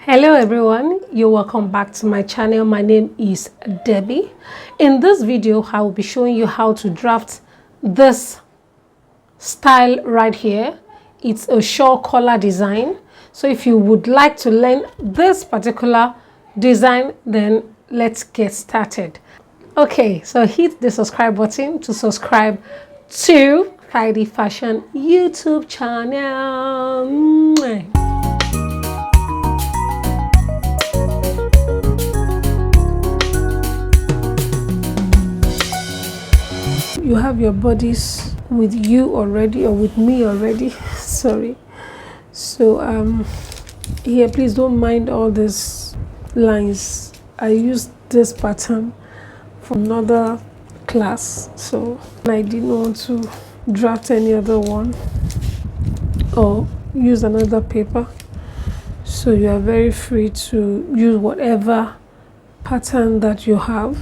Hello everyone, you're welcome back to my channel. My name is Debbie. In this video I will be showing you how to draft this style right here. It's a shawl collar design. So if you would like to learn this particular design, then let's get started. Okay, so hit the subscribe button to subscribe to Thydee Fashion YouTube channel. You have your bodies with you already, or with me already. Sorry. So here, please don't mind all these lines. I used this pattern from another class, so I didn't want to draft any other one or use another paper. So you are very free to use whatever pattern that you have.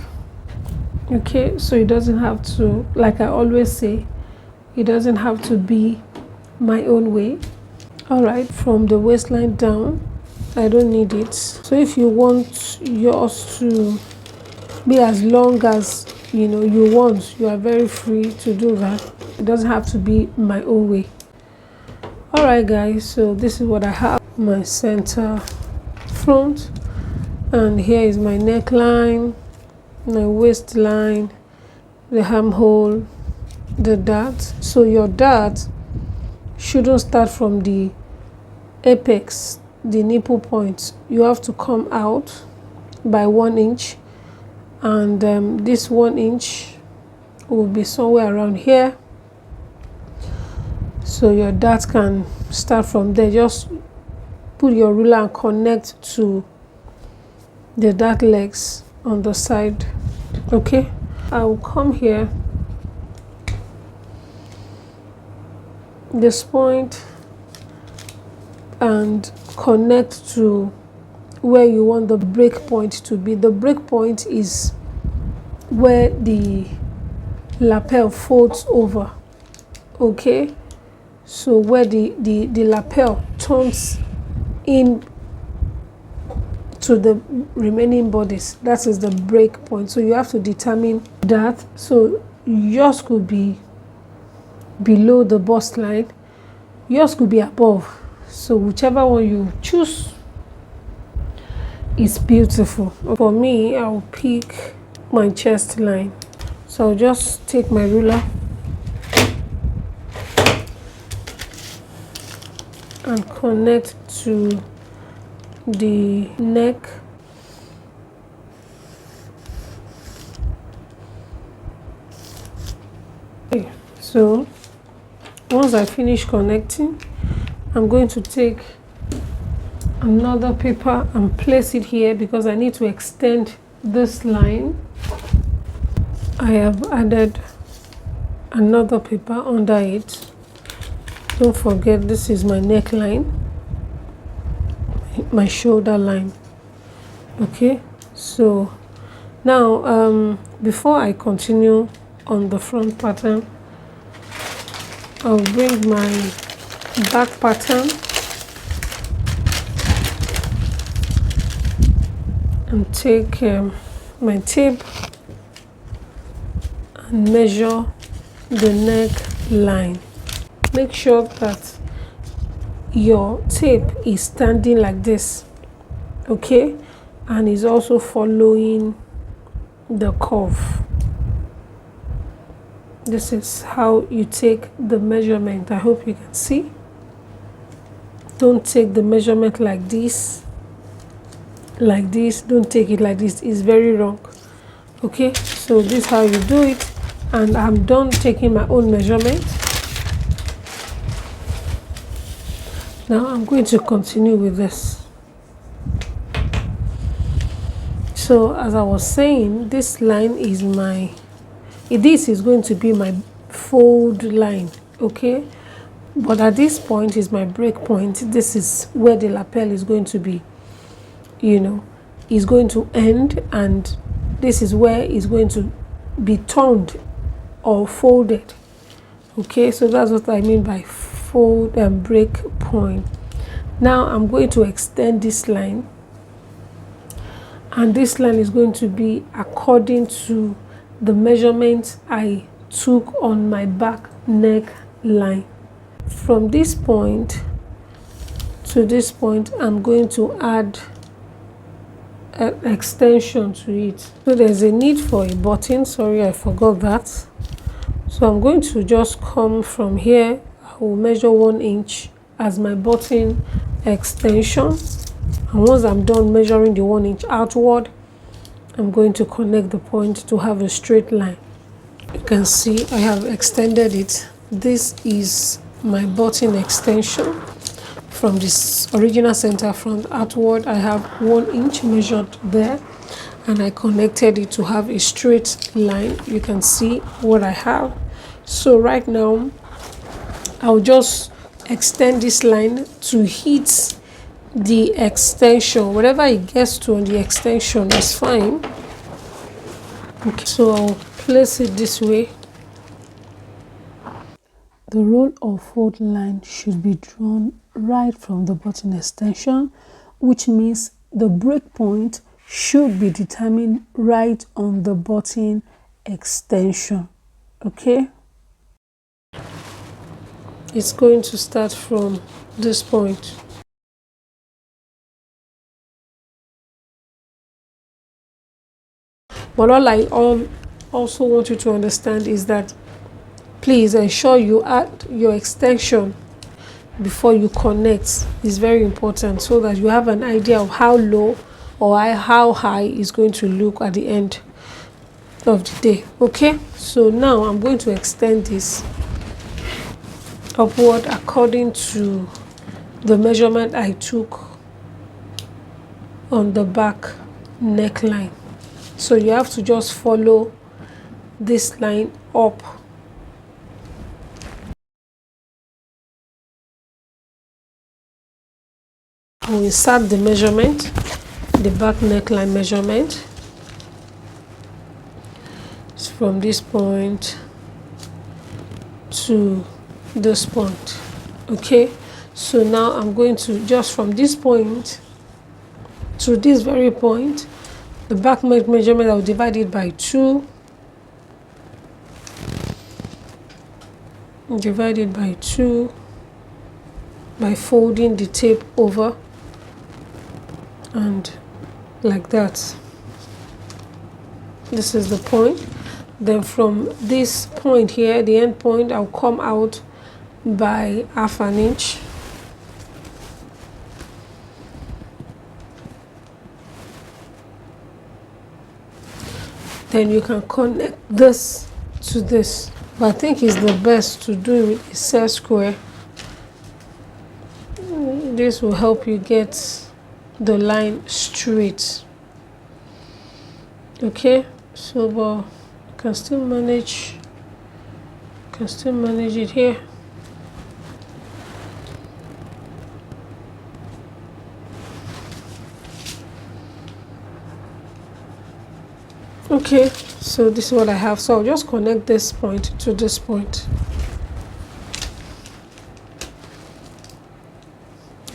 Okay, so it doesn't have to, like I always say, it doesn't have to be my own way. All right, from the waistline down, I don't need it. So if you want yours to be as long as you want, you are very free to do that. It doesn't have to be my own way. All right guys, so this is what I have. My center front, and here is my neckline, my waistline, the armhole, the dart. So your dart shouldn't start from the apex, the nipple point. You have to come out by 1 inch, and this 1 inch will be somewhere around here. So your dart can start from there. Just put your ruler and connect to the dart legs on the side. Okay, I will come here, this point, and connect to where you want the break point to be. The break point is where the lapel folds over. Okay, so where the lapel turns in to the remaining bodies, that is the break point. So you have to determine that. So yours could be below the bust line, yours could be above. So whichever one you choose is beautiful. For me, I'll pick my chest line. So I'll just take my ruler and connect to the neck. Okay, so once I finish connecting, I'm going to take another paper and place it here because I need to extend this line. I have added another paper under it. Don't forget, this is my neckline, my shoulder line. Okay, so now before I continue on the front pattern, I'll bring my back pattern and take my tape and measure the neck line. Make sure that your tape is standing like this, okay, and is also following the curve. This is how you take the measurement. I hope you can see. Don't take the measurement like this, don't take it like this. It's very wrong. Okay, so this is how you do it, and I'm done taking my own measurement. Now I'm going to continue with this. So as I was saying, this line is this is going to be my fold line, okay, but at this point is my break point. This is where the lapel is going to be, is going to end, and this is where it's going to be turned or folded. Okay, so that's what I mean by fold and break point. Now I'm going to extend this line, and this line is going to be according to the measurement I took on my back neck line. From this point to this point, I'm going to add an extension to it. So there's a need for a button. Sorry, I forgot that. So I'm going to just come from here. I will measure 1 inch as my button extension, and once I'm done measuring the 1 inch outward, I'm going to connect the point to have a straight line. You can see I have extended it. This is my button extension. From this original center front outward, I have 1 inch measured there, and I connected it to have a straight line. You can see what I have. So right now I'll just extend this line to hit the extension. Whatever it gets to on the extension is fine. Okay, so I'll place it this way. The roll or fold line should be drawn right from the button extension, which means the break point should be determined right on the button extension. Okay, it's going to start from this point. But all I also want you to understand is that please ensure you add your extension before you connect. Is very important, so that you have an idea of how low or how high is going to look at the end of the day. Okay, so now I'm going to extend this upward according to the measurement I took on the back neckline. So you have to just follow this line up. We insert the measurement, the back neckline measurement. It's from this point to this point. Okay, so now I'm going to just from this point to this very point, the back measurement, I'll divide it by 2. Divide it by 2 by folding the tape over, and like that. This is the point. Then from this point here, the end point, I'll come out by 1/2 inch. Then you can connect this to this, but I think it's the best to do it with a set square. This will help you get the line straight. Okay, so but you can still manage it here. Okay, so this is what I have. So I'll just connect this point to this point,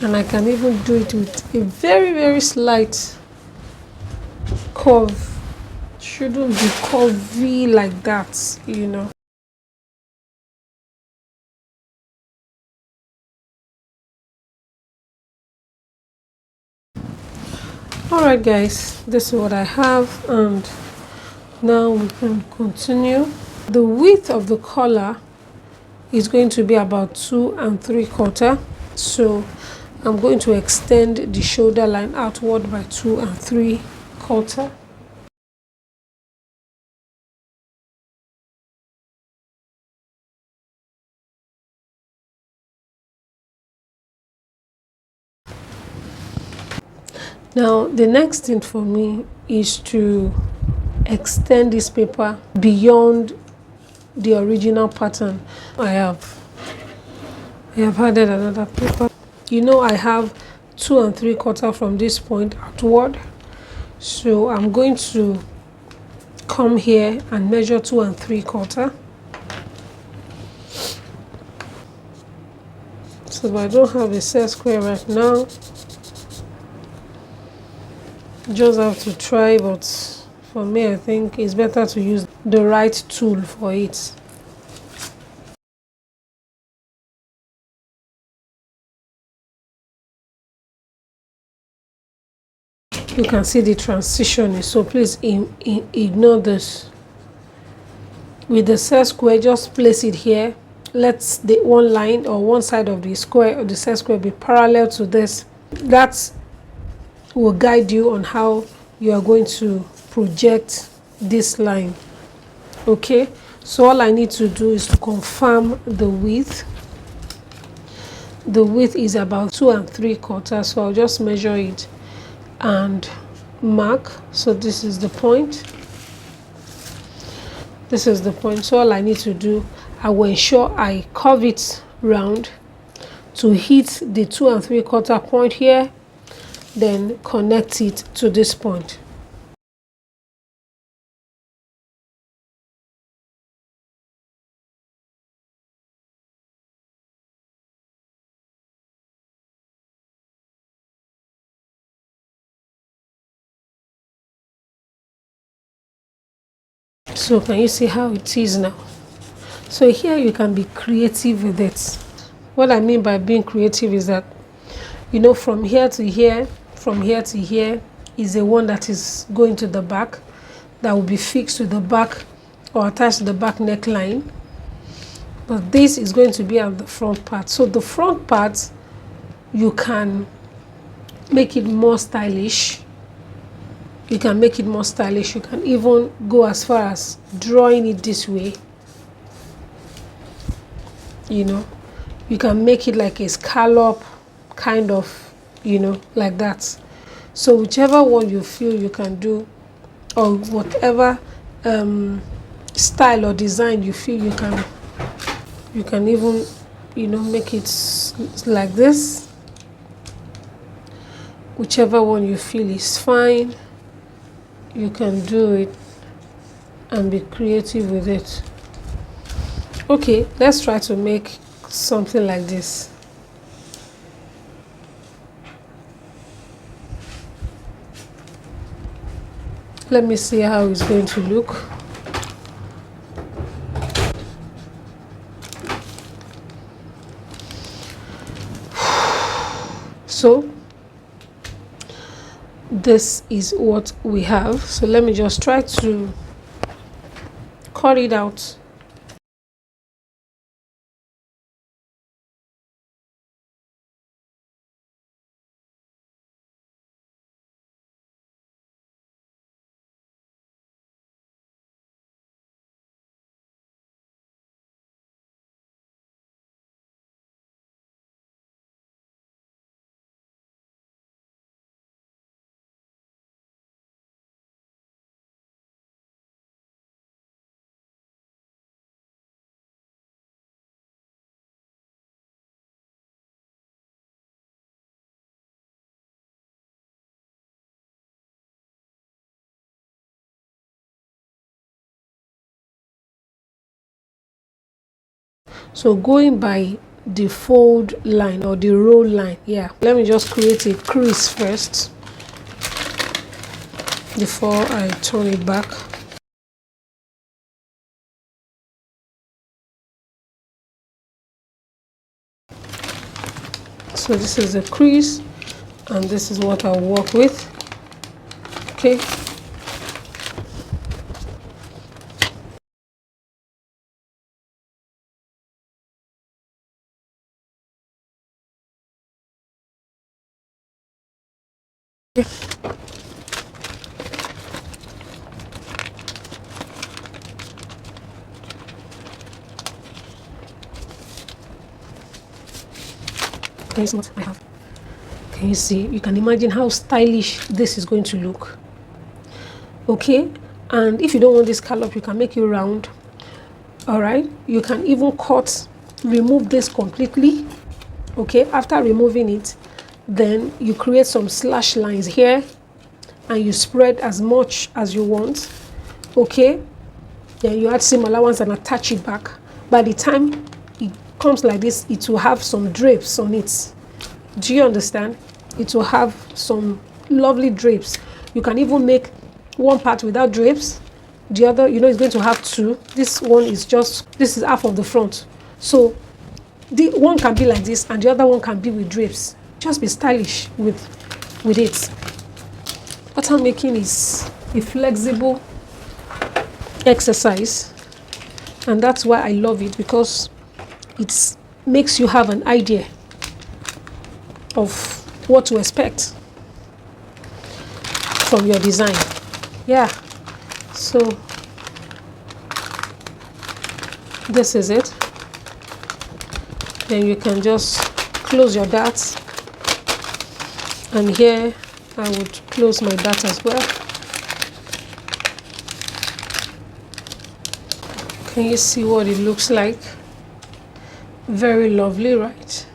and I can even do it with a very slight curve. Shouldn't be curvy like that, you know. Alright guys, this is what I have, and now we can continue. The width of the collar is going to be about 2 3/4. So I'm going to extend the shoulder line outward by 2 3/4. Now the next thing for me is to extend this paper beyond the original pattern. I have added another paper. You know, I have 2 3/4 from this point outward, so I'm going to come here and measure 2 3/4. So, but I don't have a set square right now. Just have to try, but for me, I think it's better to use the right tool for it. You can see the transition, so please ignore this. With the set square, just place it here. Let the one line or one side of the square or the set square be parallel to this. That will guide you on how you are going to project this line. Okay, so all I need to do is to confirm the width. The width is about 2 3/4, so I'll just measure it and mark. So this is the point. This is the point. So all I need to do, I will ensure I curve it round to hit the 2 3/4 point here, then connect it to this point. So can you see how it is now? So here you can be creative with it. What I mean by being creative is that, you know, from here to here, from here to here is the one that is going to the back, that will be fixed to the back or attached to the back neckline. But this is going to be at the front part. So the front part, you can make it more stylish. You can make it more stylish. You can even go as far as drawing it this way. You know, you can make it like a scallop kind of, you know, like that. So whichever one you feel you can do, or whatever style or design you feel you can even, you know, make it like this. Whichever one you feel is fine, you can do it and be creative with it. Okay, let's try to make something like this. Let me see how it's going to look. So this is what we have. So let me just try to cut it out. So going by the fold line or the roll line, yeah, let me just create a crease first before I turn it back. So this is the crease and this is what I'll work with. Okay, here's what I have. Can you see? You can imagine how stylish this is going to look. Okay, and if you don't want this scallop, you can make it round. All right, you can even remove this completely. Okay, after removing it, then you create some slash lines here and you spread as much as you want. Okay, then you add seam allowance and attach it back. By the time comes like this, it will have some drapes on it. Do you understand? It will have some lovely drapes. You can even make one part without drapes, the other, you know, is going to have two. This one is just, this is half of the front, so the one can be like this and the other one can be with drapes. Just be stylish with it. Pattern making is a flexible exercise, and that's why I love it, because it makes you have an idea of what to expect from your design. Yeah, so this is it. Then you can just close your darts, and here I would close my dart as well. Can you see what it looks like? Very lovely, right?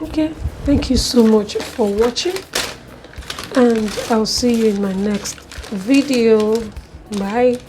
Okay, thank you so much for watching, and I'll see you in my next video. Bye.